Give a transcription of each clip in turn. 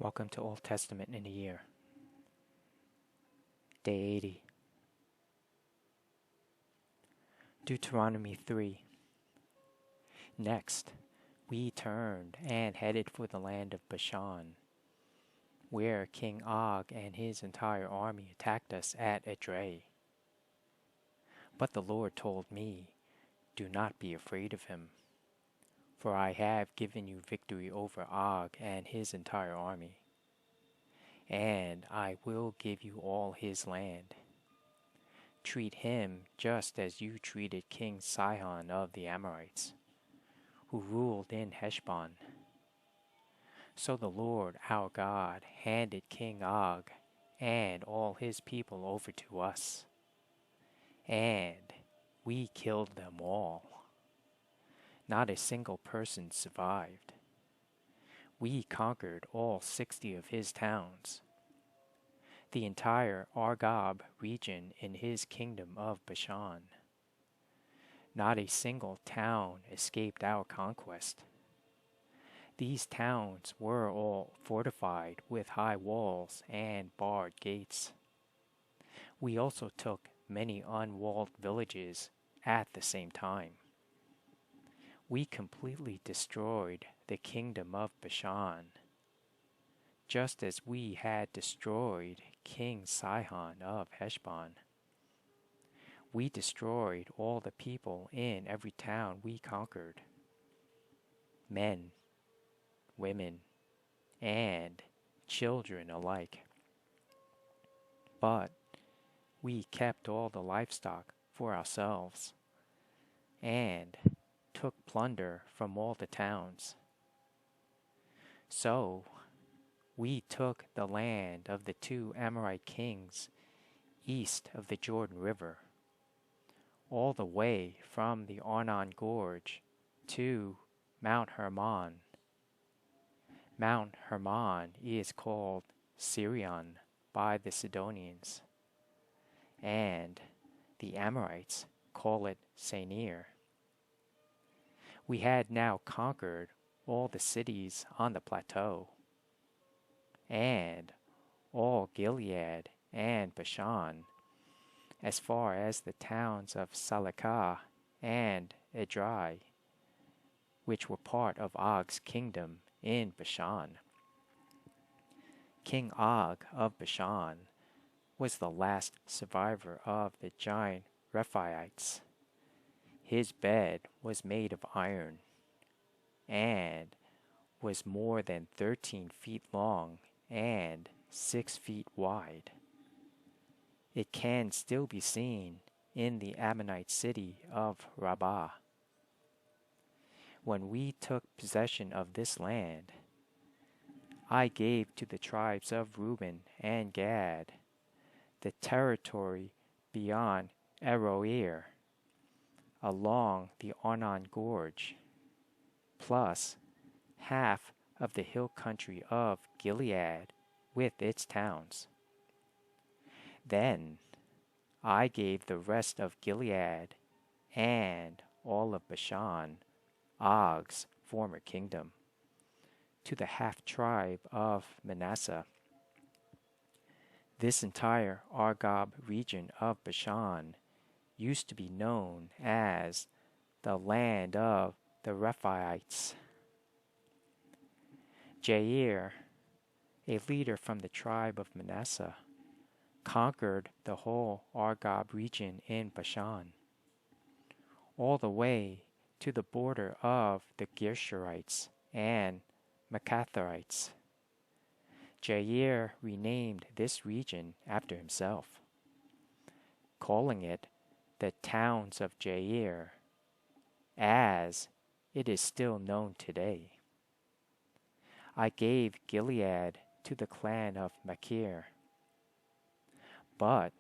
Welcome to Old Testament in a Year. Day 80. Deuteronomy 3. Next, we turned and headed for the land of Bashan, where King Og and his entire army attacked us at Edrei. But the Lord told me, "Do not be afraid of him, for I have given you victory over Og and his entire army, and I will give you all his land. Treat him just as you treated King Sihon of the Amorites, who ruled in Heshbon." So the Lord our God handed King Og and all his people over to us, and we killed them all. Not a single person survived. We conquered all 60 of his towns, the entire Argob region in his kingdom of Bashan. Not a single town escaped our conquest. These towns were all fortified with high walls and barred gates. We also took many unwalled villages at the same time. We completely destroyed the kingdom of Bashan, just as we had destroyed King Sihon of Heshbon. We destroyed all the people in every town we conquered, men, women, and children alike. But we kept all the livestock for ourselves, and took plunder from all the towns. So we took the land of the 2 Amorite kings east of the Jordan River, all the way from the Arnon Gorge to Mount Hermon. Mount Hermon is called Sirion by the Sidonians, and the Amorites call it Senir. We had now conquered all the cities on the plateau, and all Gilead and Bashan, as far as the towns of Salekah and Edrei, which were part of Og's kingdom in Bashan. King Og of Bashan was the last survivor of the giant Rephaites. His bed was made of iron, and was more than 13 feet long and 6 feet wide. It can still be seen in the Ammonite city of Rabbah. When we took possession of this land, I gave to the tribes of Reuben and Gad the territory beyond Aroer, along the Arnon Gorge, plus half of the hill country of Gilead with its towns. Then I gave the rest of Gilead and all of Bashan, Og's former kingdom, to the half-tribe of Manasseh. This entire Argob region of Bashan used to be known as the land of the Rephaites. Jair, a leader from the tribe of Manasseh, conquered the whole Argob region in Bashan, all the way to the border of the Gershurites and Machatherites. Jair renamed this region after himself, calling it the towns of Jair, as it is still known today. I gave Gilead to the clan of Machir, but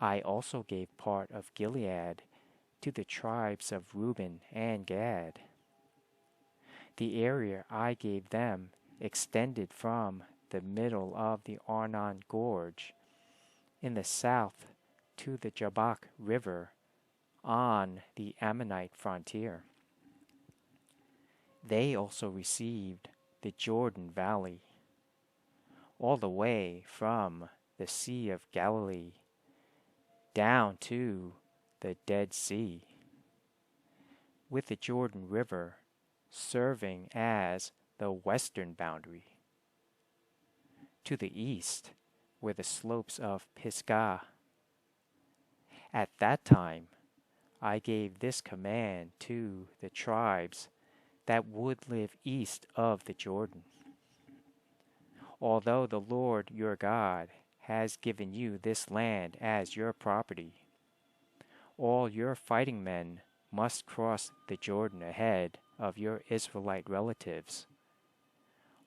I also gave part of Gilead to the tribes of Reuben and Gad. The area I gave them extended from the middle of the Arnon Gorge in the south to the Jabbok River on the Ammonite frontier. They also received the Jordan Valley, all the way from the Sea of Galilee down to the Dead Sea, with the Jordan River serving as the western boundary. To the east were the slopes of Pisgah. At that time, I gave this command to the tribes that would live east of the Jordan. Although the Lord your God has given you this land as your property, all your fighting men must cross the Jordan ahead of your Israelite relatives,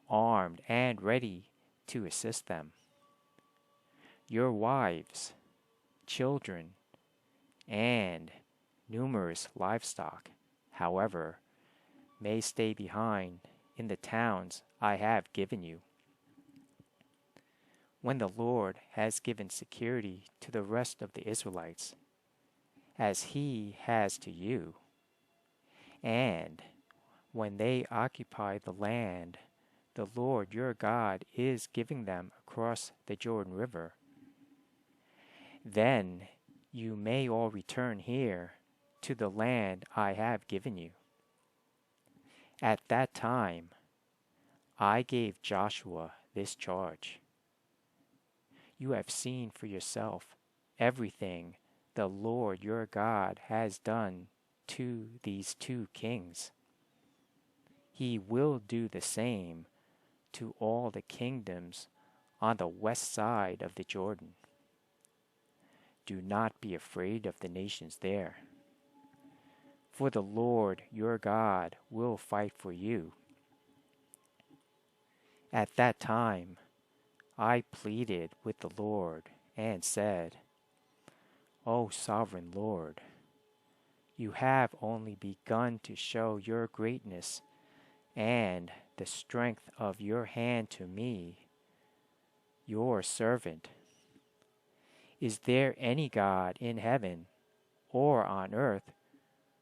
armed and ready to assist them. Your wives, children, and numerous livestock, however, may stay behind in the towns I have given you. When the Lord has given security to the rest of the Israelites, as he has to you, and when they occupy the land the Lord your God is giving them across the Jordan River, then you may all return here to the land I have given you. At that time, I gave Joshua this charge. You have seen for yourself everything the Lord your God has done to these two kings. He will do the same to all the kingdoms on the west side of the Jordan. Do not be afraid of the nations there, for the Lord your God will fight for you. At that time, I pleaded with the Lord and said, O sovereign Lord, you have only begun to show your greatness and the strength of your hand to me, your servant. Is there any God in heaven or on earth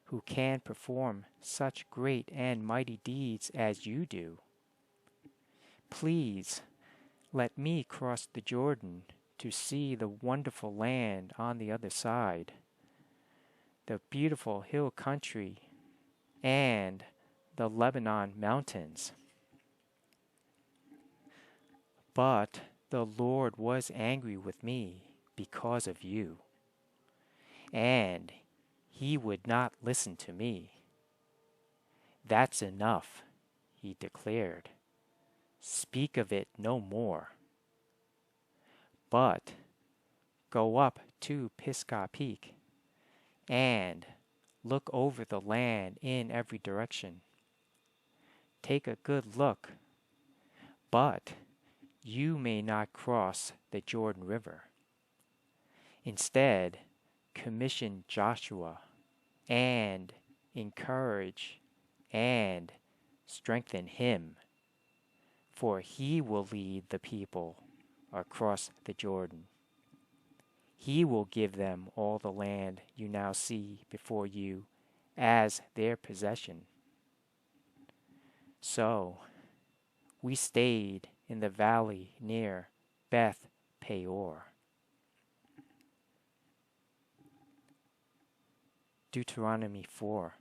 who can perform such great and mighty deeds as you do? Please let me cross the Jordan to see the wonderful land on the other side, the beautiful hill country, and the Lebanon mountains. But the Lord was angry with me because of you, and he would not listen to me. That's enough, he declared. Speak of it no more. But go up to Pisgah Peak and look over the land in every direction. Take a good look, but you may not cross the Jordan River. Instead, commission Joshua and encourage and strengthen him, for he will lead the people across the Jordan. He will give them all the land you now see before you as their possession. So we stayed in the valley near Beth Peor. Deuteronomy 4.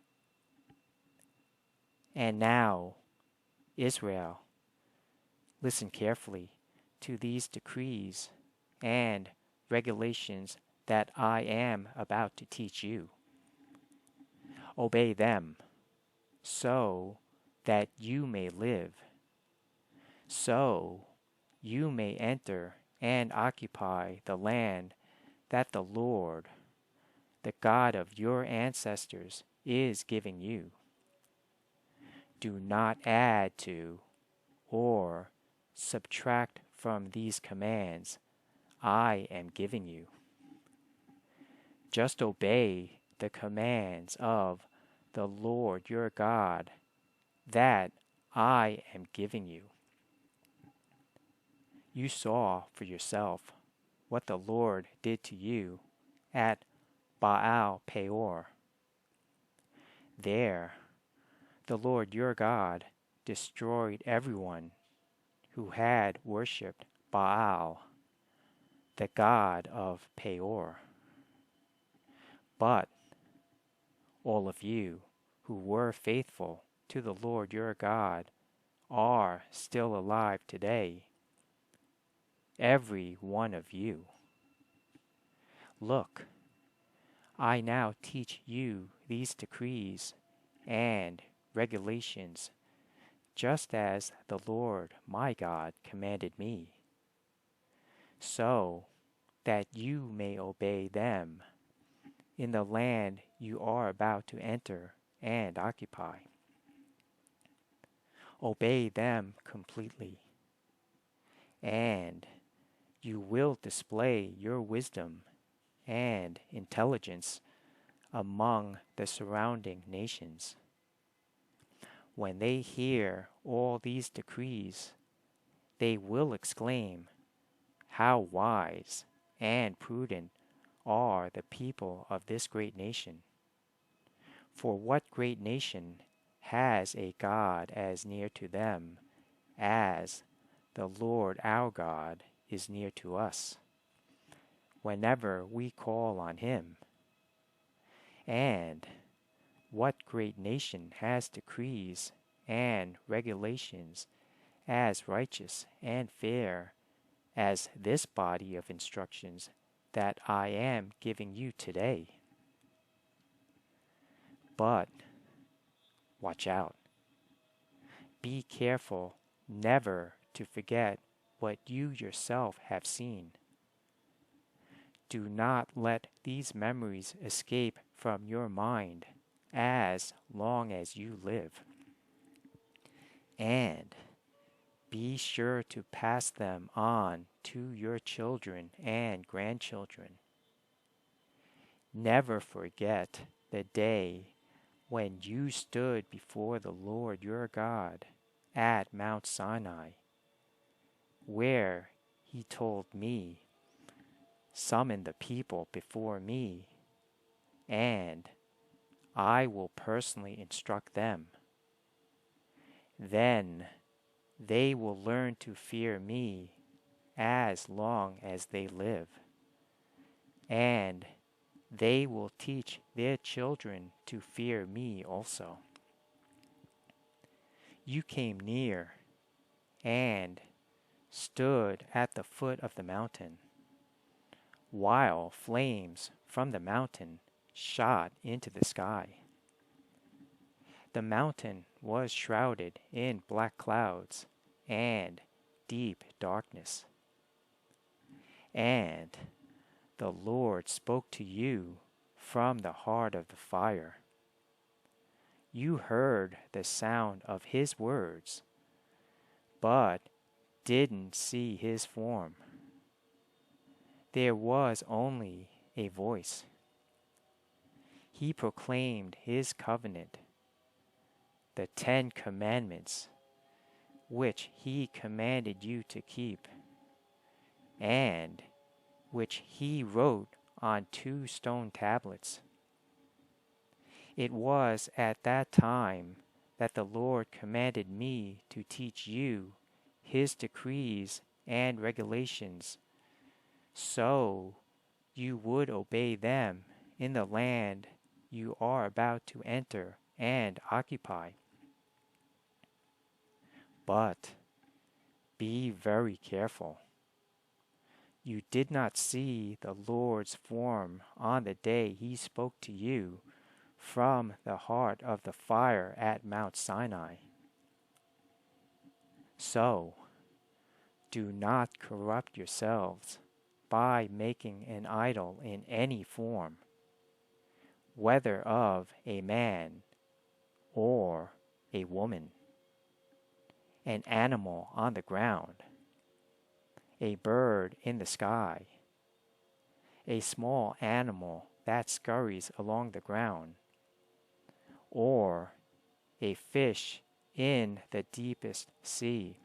And now, Israel, listen carefully to these decrees and regulations that I am about to teach you. Obey them, so that you may live, so you may enter and occupy the land that the Lord, the God of your ancestors, is giving you. Do not add to or subtract from these commands I am giving you. Just obey the commands of the Lord your God that I am giving you. You saw for yourself what the Lord did to you at Baal Peor. There, the Lord your God destroyed everyone who had worshipped Baal, the god of Peor. But all of you who were faithful to the Lord your God are still alive today, every one of you. Look, I now teach you these decrees and regulations, just as the Lord my God commanded me, so that you may obey them in the land you are about to enter and occupy. Obey them completely, and you will display your wisdom and intelligence among the surrounding nations. When they hear all these decrees, they will exclaim, "How wise and prudent are the people of this great nation!" For what great nation has a God as near to them as the Lord our God is near to us, whenever we call on him? And what great nation has decrees and regulations as righteous and fair as this body of instructions that I am giving you today? But watch out. Be careful never to forget what you yourself have seen. Do not let these memories escape from your mind as long as you live. And be sure to pass them on to your children and grandchildren. Never forget the day when you stood before the Lord your God at Mount Sinai, where he told me, "Summon the people before me, and I will personally instruct them. Then they will learn to fear me as long as they live, and they will teach their children to fear me also." You came near and stood at the foot of the mountain, while flames from the mountain shot into the sky. The mountain was shrouded in black clouds and deep darkness. And the Lord spoke to you from the heart of the fire. You heard the sound of his words, but didn't see his form. There was only a voice. He proclaimed his covenant, the 10 Commandments, which he commanded you to keep, and which he wrote on 2 stone tablets. It was at that time that the Lord commanded me to teach you his decrees and regulations, so you would obey them in the land you are about to enter and occupy. But be very careful. You did not see the Lord's form on the day he spoke to you from the heart of the fire at Mount Sinai. So, do not corrupt yourselves by making an idol in any form, whether of a man or a woman, an animal on the ground, a bird in the sky, a small animal that scurries along the ground, or a fish in the deepest sea.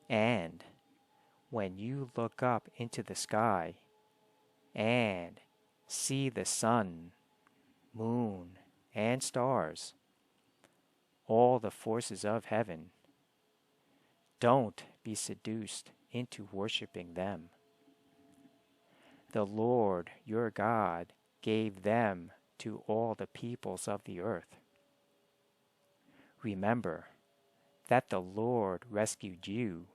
And when you look up into the sky and see the sun, moon, and stars, all the forces of heaven, don't be seduced into worshiping them. The Lord your God gave them to all the peoples of the earth. Remember that the Lord rescued you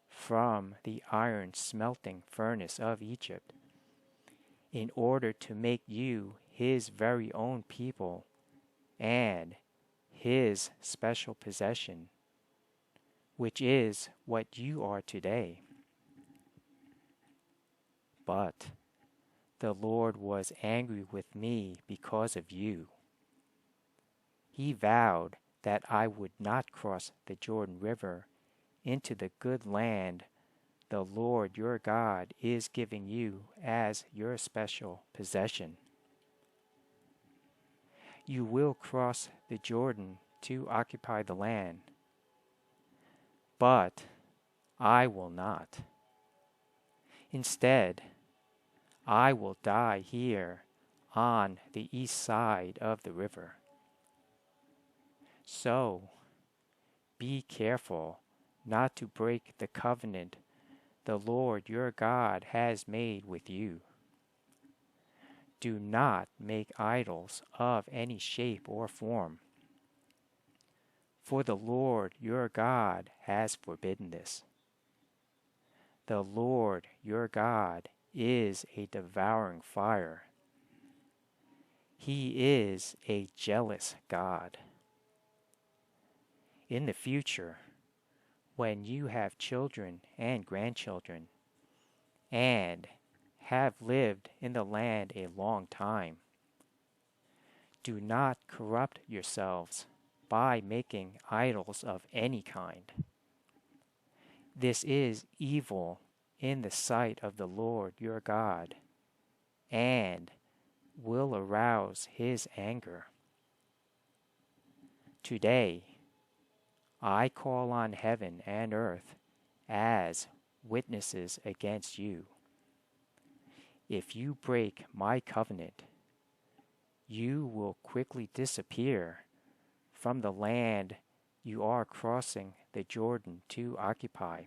from the iron smelting furnace of Egypt, in order to make you his very own people and his special possession, which is what you are today. But the Lord was angry with me because of you. He vowed that I would not cross the Jordan River into the good land the Lord your God is giving you as your special possession. You will cross the Jordan to occupy the land, but I will not. Instead, I will die here on the east side of the river. So, be careful not to break the covenant the Lord your God has made with you. Do not make idols of any shape or form, for the Lord your God has forbidden this. The Lord your God is a devouring fire. He is a jealous God. In the future, when you have children and grandchildren, and have lived in the land a long time, do not corrupt yourselves by making idols of any kind. This is evil in the sight of the Lord your God, and will arouse his anger. Today, I call on heaven and earth as witnesses against you. If you break my covenant, you will quickly disappear from the land you are crossing the Jordan to occupy.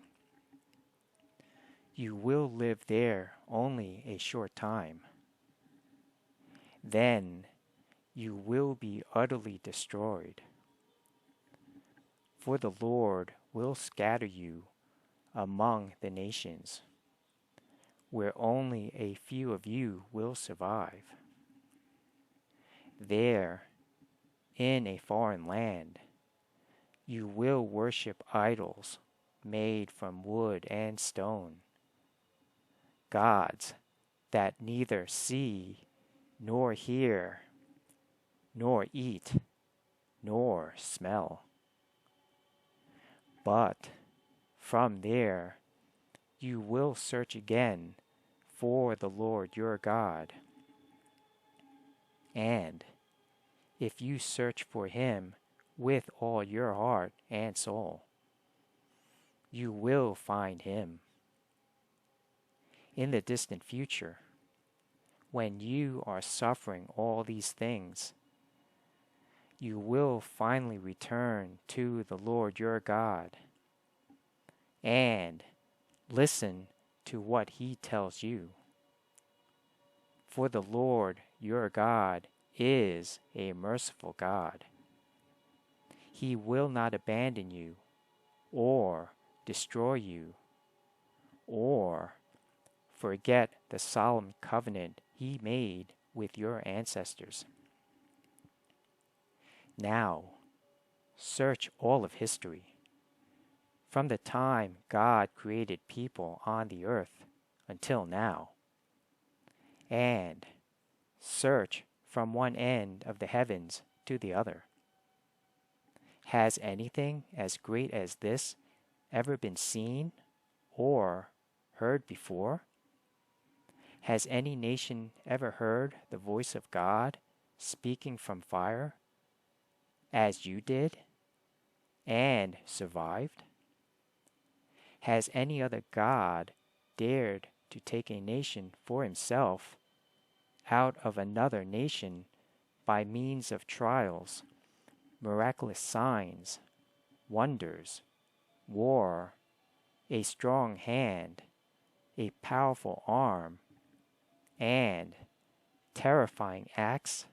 You will live there only a short time. Then you will be utterly destroyed. For the Lord will scatter you among the nations, where only a few of you will survive. There, in a foreign land, you will worship idols made from wood and stone, gods that neither see, nor hear, nor eat, nor smell. But from there you will search again for the Lord your God. And if you search for him with all your heart and soul, you will find him. In the distant future, when you are suffering all these things, you will finally return to the Lord your God and listen to what he tells you. For the Lord your God is a merciful God. He will not abandon you or destroy you or forget the solemn covenant he made with your ancestors. Now, search all of history, from the time God created people on the earth until now, and search from one end of the heavens to the other. Has anything as great as this ever been seen or heard before? Has any nation ever heard the voice of God speaking from fire, as you did, and survived? Has any other God dared to take a nation for himself out of another nation by means of trials, miraculous signs, wonders, war, a strong hand, a powerful arm, and terrifying acts?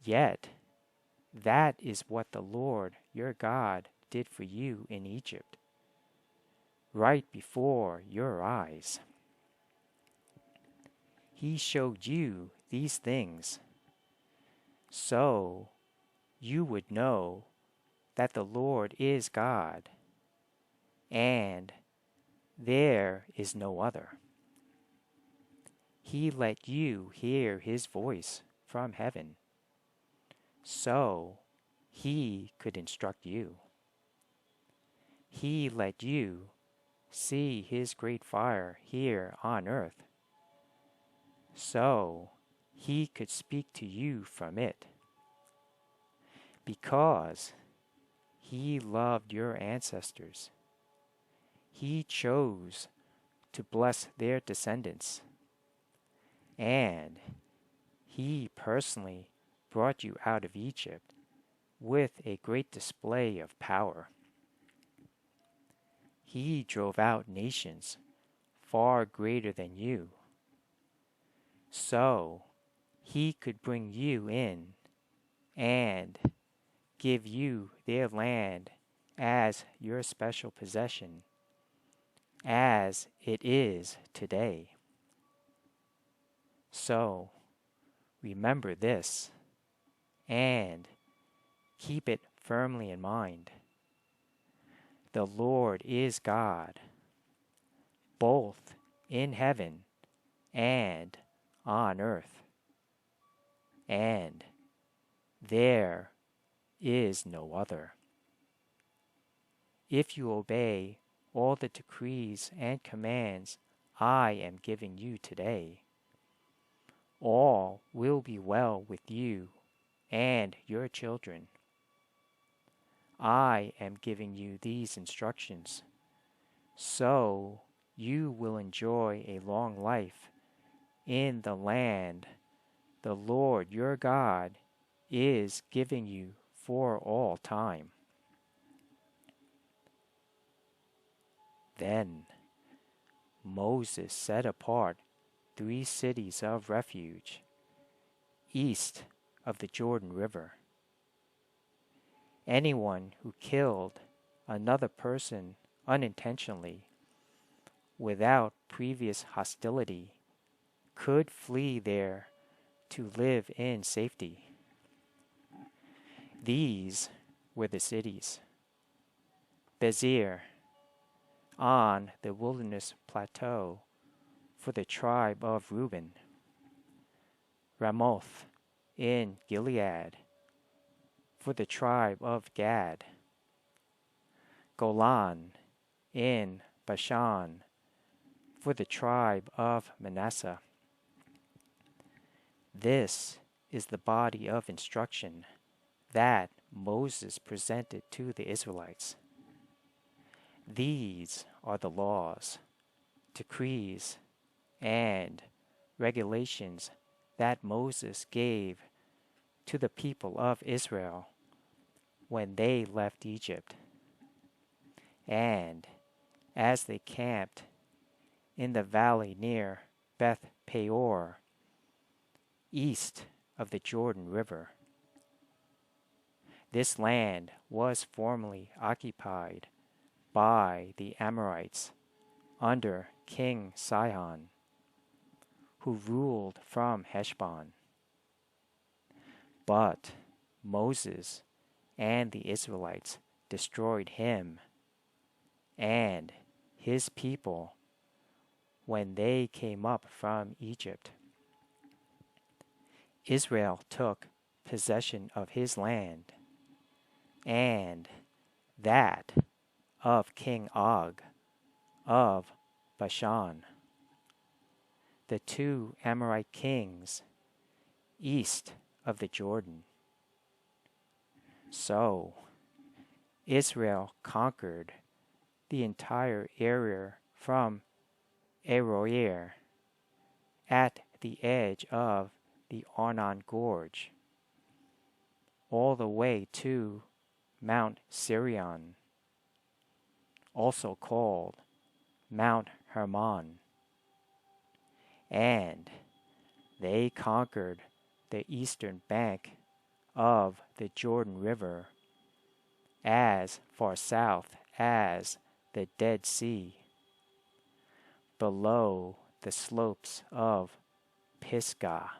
Yet, that is what the Lord your God did for you in Egypt, right before your eyes. He showed you these things, so you would know that the Lord is God, and there is no other. He let you hear His voice from heaven, so He could instruct you. He let you see His great fire here on earth, so He could speak to you from it. Because He loved your ancestors, He chose to bless their descendants, and He personally brought you out of Egypt with a great display of power. He drove out nations far greater than you, so He could bring you in and give you their land as your special possession, as it is today. So, remember this, and keep it firmly in mind. The Lord is God, both in heaven and on earth, and there is no other. If you obey all the decrees and commands I am giving you today, all will be well with you and your children. I am giving you these instructions, so you will enjoy a long life in the land the Lord your God is giving you for all time. Then Moses set apart 3 cities of refuge east of the Jordan River. Anyone who killed another person unintentionally, without previous hostility, could flee there to live in safety. These were the cities: Bezer, on the wilderness plateau for the tribe of Reuben; Ramoth in Gilead for the tribe of Gad; Golan in Bashan for the tribe of Manasseh. This is the body of instruction that Moses presented to the Israelites. These are the laws, decrees, and regulations that Moses gave to the people of Israel when they left Egypt, and as they camped in the valley near Beth Peor, east of the Jordan River. This land was formerly occupied by the Amorites under King Sihon, who ruled from Heshbon. But Moses and the Israelites destroyed him and his people when they came up from Egypt. Israel took possession of his land and that of King Og of Bashan, the 2 Amorite kings east of the Jordan. So Israel conquered the entire area from Aroer at the edge of the Arnon Gorge, all the way to Mount Sirion, also called Mount Hermon. And they conquered the eastern bank of the Jordan River as far south as the Dead Sea, below the slopes of Pisgah.